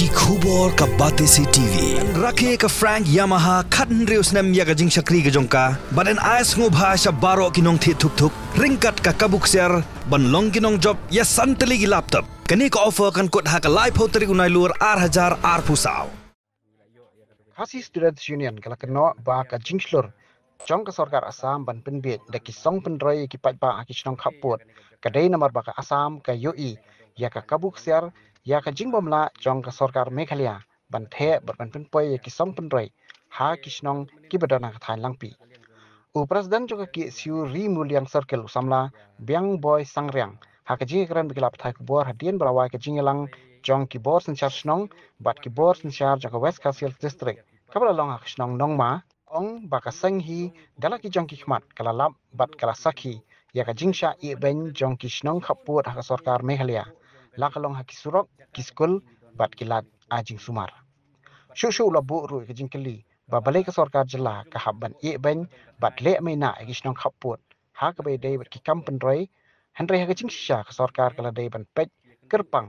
ki khubor ka bate si TV rakhe ka Frank Yamaha khatn reus nam ya ka jing shakri ka jongka baden ais ngo bhasha baro kinong thi thuk thuk ringkat ka kabuk ser ban long kinong job ya santali gi laptop kani ka offer kan kot ha ka live hoteri unai lur 8000 ar pusau Khasi Students Union kala keno ba ka jingslur jong ka sarkar Assam ban penbet da ki song penroi ki pat ba ki snong khaput kadai namar ba ka Assam ka UI ya ka kabuk ser ya ka jingbomla jong ka sarkar Meghalaya ban the ban penpoi ki song penroi ha ki snong ki badana ka thain langpi u president jong ki siu ri muliang circle samla biang boy sangrang ha ka ji kran bi lap thai ku bor hadien brawai ka jingelang jong ki bor sen char snong bat ki bor sen char jong ka West Kasiel district kabla long ha snong nongma ong baka senghi dala ki jong ki khmat kala lap bat kala sakhi ya ka jingsha I ben jong ki snong khaput ha ka sarkar Meghalaya la kalong ha ki surok ki skul bat ki lat ajing sumar shu labu ru ki jingkeli ba balai ka sarkar jela ka habban I ben bat le mai na ki snong khaput ha ka be dei bat ki kampen roi handrai ha ka jingsha ka sarkar kala dei ban pek kerpang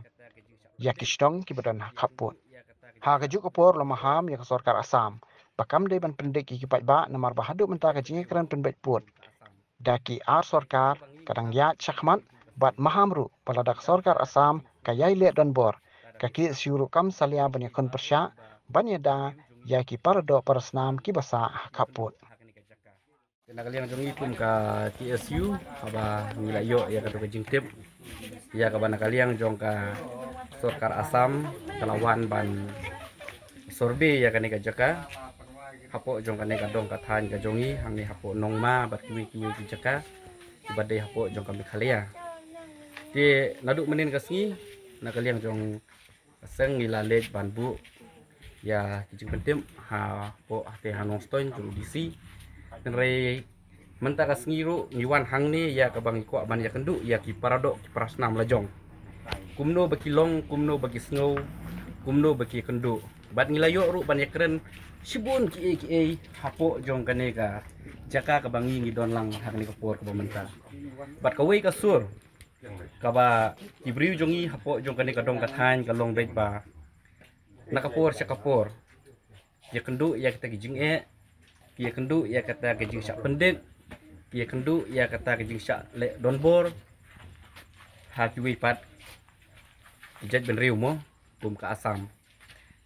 ya ki snong ki badan ha khaput ha ka juk opor lo maham ya ka sarkar Assam bakam dei ban pendek ki pat ba namar bahadu menta ka jingi kran penbet put daki ar sarkar kadang ya chakmat bat mahamru paladak sarkar Assam kayai le don bor kaki siuru kam salia bani kon persya bani da ya ki pardo parasnam ki basa kaput Nakaliang jongi kum ka TSU aba nilayo ya ka jingtip ya ka nakaliang jong ka sarkar Assam kalawan ban sorbe ya ka ni ka jaka hapo jong ka ni ka dong ka than ka jongi hangni hapo nongma bat kiwi ki jaka ibadai hapo jong ka Meghalaya ti nadu menin ka sngi nakaliang jong seng nilalet ban bu ya kijing pentim ha po ate hanong stoin jong DC Nere menta ka sngiru ngiwan hangni ya ka bang ko ban ya kendu ya ki paradok ki prasnam lajong kumno baki long kumno baki snow kumno baki kendu bat ngilayo ru ban ya keren sibun ki hapo jong kane ka jaka ka bangi ngi don lang hangni ka por ka menta bat ka wei ka sur ka ba kibriu jongi hapo jong kane ka dong ka than ka long bet ba nakapor sa kapor ya kendu ya kita gijing Kia kendu ia kata ke jing syak pendek kia kendu ia kata ke jing syak le donbor ha kiwi pat jet ben riu mo kum ka Assam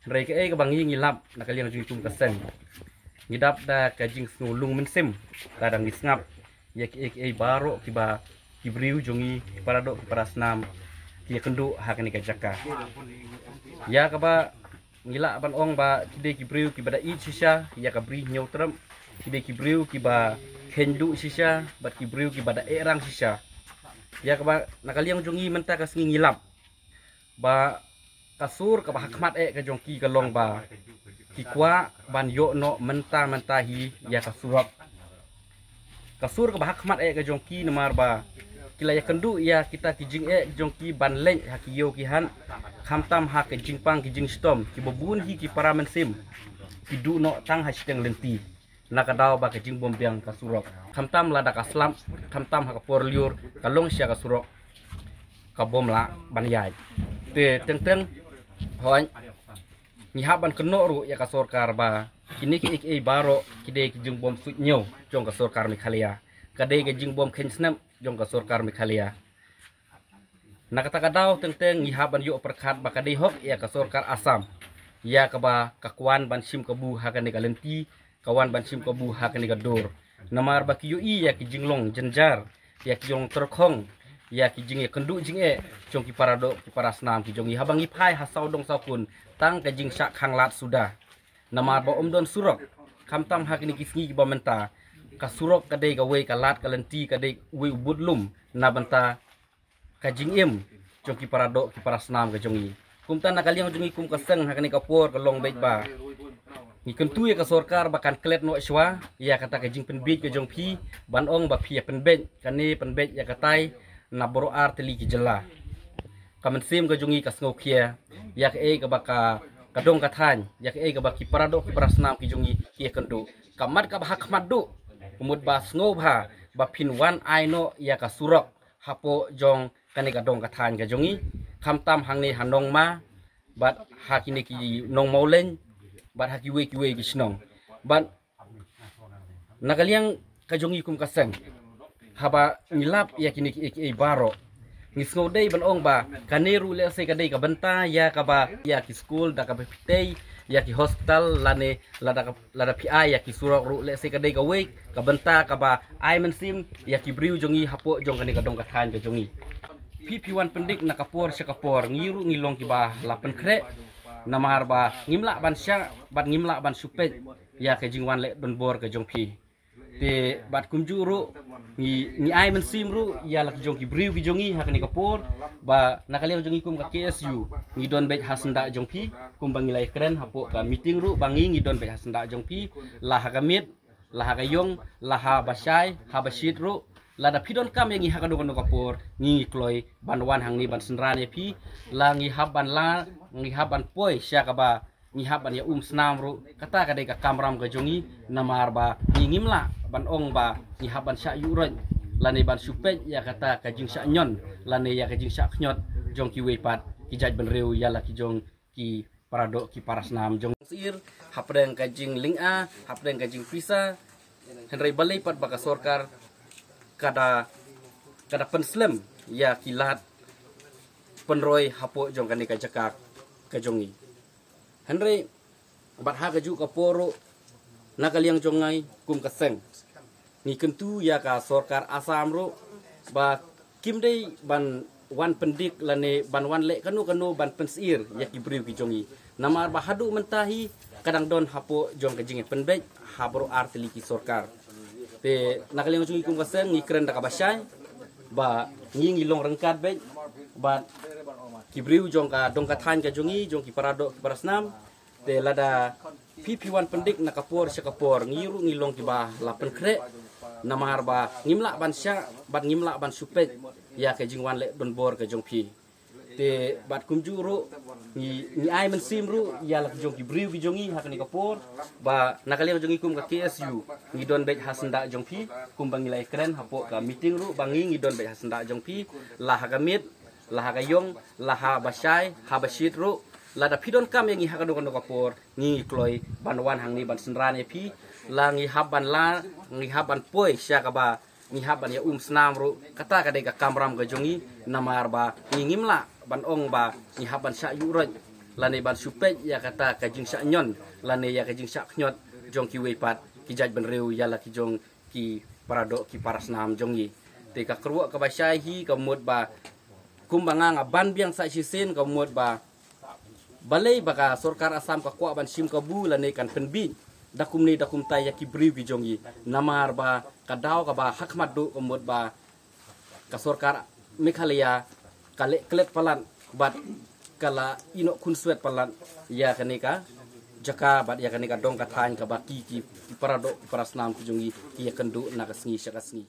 rei ke ka bangi ngilap nakaliang jing tum ka sen ngidap da ka jing snulung mensim kadang ngisngap ia ke baro kiba kibriu jongi paradok parasnam kia kendu ha kani ka jaka ya ka ba ngila ban ong ba kide kibriu kibada I sisa ya kabri nyautram kide kibriu kiba kendu sisa bat kibriu kibada erang sisa ya kaba nakaliang jongi menta ka sngi ngilap ba kasur ka hakmat ka jongki ka long ba kikwa ban yo no menta hi ya kasurap kasur ka hakmat ka jongki namar ba kila ya kendu ya kita kijing jongki ban leng hakiyo kihan khamtam ha ke jingpang ki jing stom ki bobun hi ki paramen sim ki du no tang ha steng lenti nakadaw ba ke jing bombiang ka surok khamtam lada ka slam khamtam ha ka por liur ka long sia ka surok ka bomla ban yai te teng hoan ni haban keno ru ya ka sarkar ba kini ki baro ki de ki jing bom sut nyo jong ka sarkar Meghalaya kadai ke jing bom ken snam jong ka sarkar Meghalaya Nakatagadaw teng ihaban yo perkat bakadai hok ya ka sarkar Assam ya ka ba kakwan ban sim kabu ha ka ni galenti kawan ban sim kabu ha ka ni gador namar ba ki yo ya ki jinglong jenjar ya ki jong terkhong ya ki jing kendu jing jong ki paradok ki parasnam ki jong ihabang ipai ha saudong saukun tang ka jing syak khanglat sudah namar ba omdon surok kamtam ha ki ni kisngi ba menta ka surok kadai ka wei ka lat kalenti kadai wei ubudlum na banta kajing jongki paradok ki parasnam ka jongi kumta nakaliang jongi kum kaseng hakani kapor ka long bait ba ni kentu ya ka sarkar bakan klet no shwa ya kata kajing penbit ka jongpi banong ba phia penbet kani penbet ya katai na boro arteli ki jela kamen sim ka jongi ka sngokia ya ka baka kadong ka than ya ka baki paradok ki parasnam ki jongi ki kendu kamat ka hak madu kumud ba sngo ba pinwan aino ya ka surok hapo jong kani ka dong ka than ka jongi khamtam hangni hanong ma bat hakini ki nong maulen bat haki we ki snong bat nakaliang kajongi kum kaseng haba ngilap ya kini ki baro ngisngo dei ban ong ba kaneru le se kadai ka benta ya ka ba ya ki school da ka pitei ya ki hospital lane lada PI ya ki surok ru le se kadai ka we ka benta ka ba ai men sim ya ki briu jongi hapo jong kani ka dong ka than ka jongi PP1 pendik nakapor syakapor ngiru ngilong ki ba lapen kre namar ba ngimla ban sya bat ngimla ban supet ya ke jingwan le don bor ka jong pi te bat kumjuru ni ai men sim ru ya lak jong ki briu ki jongi hakani kapor ba nakaliang jongi kum ka KSU ngi don bet hasenda jong pi kum bangilai keren hapo ka meeting ru bangi ngi don bet hasenda jong pi la hakamit la hakayong la ha basai ha basit ru lada pidon kam yang iha kadung kapor ngi kloi banwan hang ni ban senrane pi la ngi haban la ngi haban poi sya ka ba ngi haban ya snam ru kata kadai ka kamram ka jongi namar ba ngi ngimla ban ong ba ngi haban sya yuron lane ban supet ya kata ka jing sya nyon lane ya ka jing sya knyot jong ki wepat ki jaj ben reu ya la ki jong ki parado ki parasnam jong sir hapdeng ka jing linga hapdeng ka jing pisa henry balai pat baka sorkar kada penslim ya kilat penroi hapo jong kani ka jakak ka jongi henry bat ha ka ju ka poro nakaliang jongai kum kaseng ni kentu ya ka sorkar asam ro ba kim dei ban wan pendik lane ban wan le kanu ban pensir ya ki briu ki jongi namar ba hadu mentahi kadang don hapo jong ka jinge penbej habro arteli ki sorkar te nakaliang jungi kum kaseng ni keren da kabasai ba ngi long rengkat be ba kibriu jong ka dong ka than ka jungi jong ki parado ki parasnam te lada PP1 pendik nakapor syakapor ngiru ngilong ki ba lapen kre namar ba ngimla ban sya bat ngimla ban supet ya ka jingwan le don bor ka jong pi te bat kumjuru ni ai men simru ya lak jong ki briu ki jongi hakani kapor ba nakaliang jongi kum ka KSU ngi don bet hasenda jong pi kum bangilai keren hapo ka meeting ru bangi ngi don bet hasenda jong pi la hakamit la hakayong la ha basai ha basit ru la da pidon kam yang ngi hakado kono kapor ngi kloi banwan hang ni ban senrane pi la ngi haban la ngi haban poi sya ka ba ngi haban ya snam ru kata kadai ka kamram ka jongi namar ba ngi ngimla ban ong ba ni haban sya yuroj lane ban supet ya kata ka jing sya nyon lane ya ka jing sya knyot jong ki wepat ki jaj ben reu ya la ki jong ki parado ki parasnam jongi te ka kruwa ka basai hi ka mut ba kumbanga ban biang sa sisin ka mut ba balai baka sorkar asam ka kwa ban sim ka bu lane kan penbi dakum ni dakum tay ya ki briu ki jongi namar ba ka daw ka ba hakmat do ka mut ba ka sorkar Meghalaya kale klet palan bat kala ino kun suet palan ya kanika jaka bat ya kanika dong ka than ka baki ki parado parasnam ki jongi ki kendu nakasngi syakasngi